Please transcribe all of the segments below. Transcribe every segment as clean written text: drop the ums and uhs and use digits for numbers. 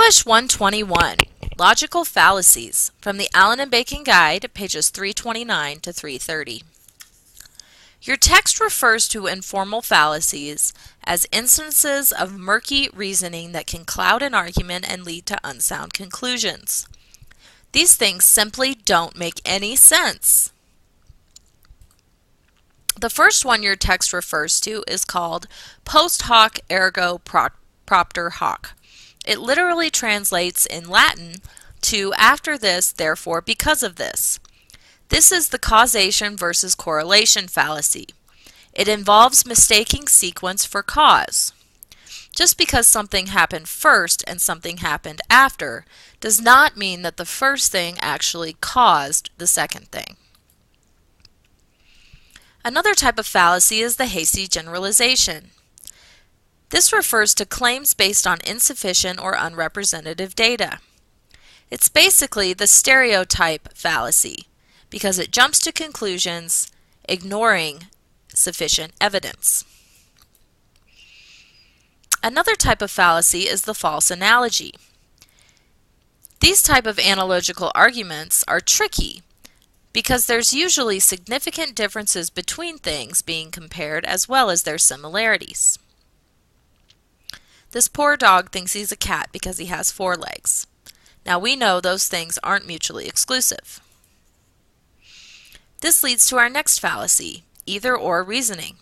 English 121, Logical Fallacies, from the Allen and Bacon Guide, pages 329 to 330. Your text refers to informal fallacies as instances of murky reasoning that can cloud an argument and lead to unsound conclusions. These things simply don't make any sense. The first one your text refers to is called post hoc ergo propter hoc. It literally translates in Latin to after this, therefore, because of this. This is the causation versus correlation fallacy. It involves mistaking sequence for cause. Just because something happened first and something happened after does not mean that the first thing actually caused the second thing. Another type of fallacy is the hasty generalization. This refers to claims based on insufficient or unrepresentative data. It's basically the stereotype fallacy because it jumps to conclusions ignoring sufficient evidence. Another type of fallacy is the false analogy. These type of analogical arguments are tricky because there's usually significant differences between things being compared as well as their similarities. This poor dog thinks he's a cat because he has 4 legs. Now we know those things aren't mutually exclusive. This leads to our next fallacy, either-or reasoning.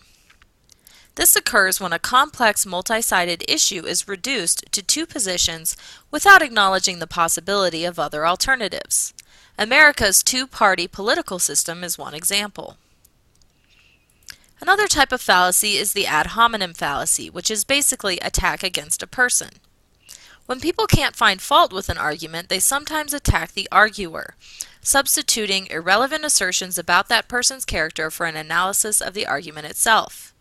This occurs when a complex multi-sided issue is reduced to 2 positions without acknowledging the possibility of other alternatives. America's 2-party political system is one example. Another type of fallacy is the ad hominem fallacy, which is basically attack against a person. When people can't find fault with an argument, they sometimes attack the arguer, substituting irrelevant assertions about that person's character for an analysis of the argument itself.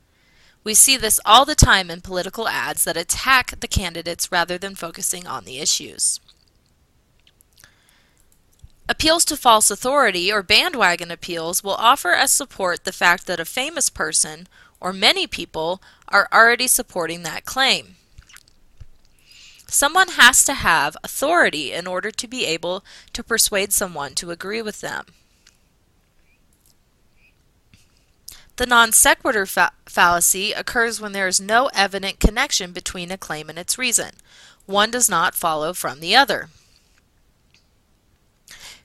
We see this all the time in political ads that attack the candidates rather than focusing on the issues. Appeals to false authority or bandwagon appeals will offer as support the fact that a famous person or many people are already supporting that claim. Someone has to have authority in order to be able to persuade someone to agree with them. The non sequitur fallacy occurs when there is no evident connection between a claim and its reason. One does not follow from the other.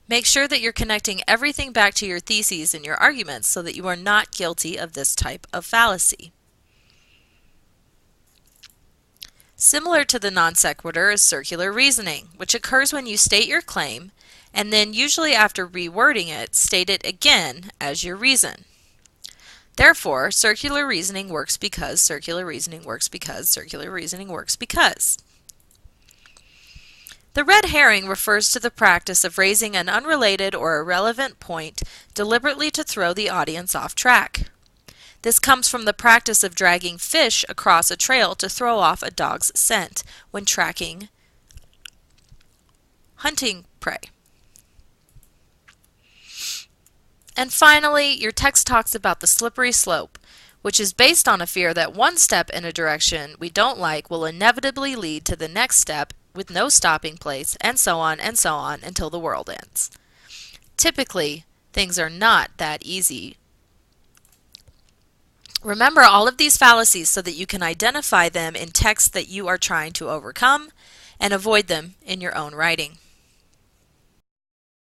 Make sure that you're connecting everything back to your theses in your arguments so that you are not guilty of this type of fallacy. Similar to the non sequitur is circular reasoning, which occurs when you state your claim and then, usually after rewording it, state it again as your reason. Therefore, circular reasoning works because circular reasoning works because circular reasoning works because. The red herring refers to the practice of raising an unrelated or irrelevant point deliberately to throw the audience off track. This comes from the practice of dragging fish across a trail to throw off a dog's scent when tracking hunting prey. And finally, your text talks about the slippery slope, which is based on a fear that one step in a direction we don't like will inevitably lead to the next step with no stopping place, and so on until the world ends. Typically, things are not that easy. Remember all of these fallacies so that you can identify them in text that you are trying to overcome and avoid them in your own writing.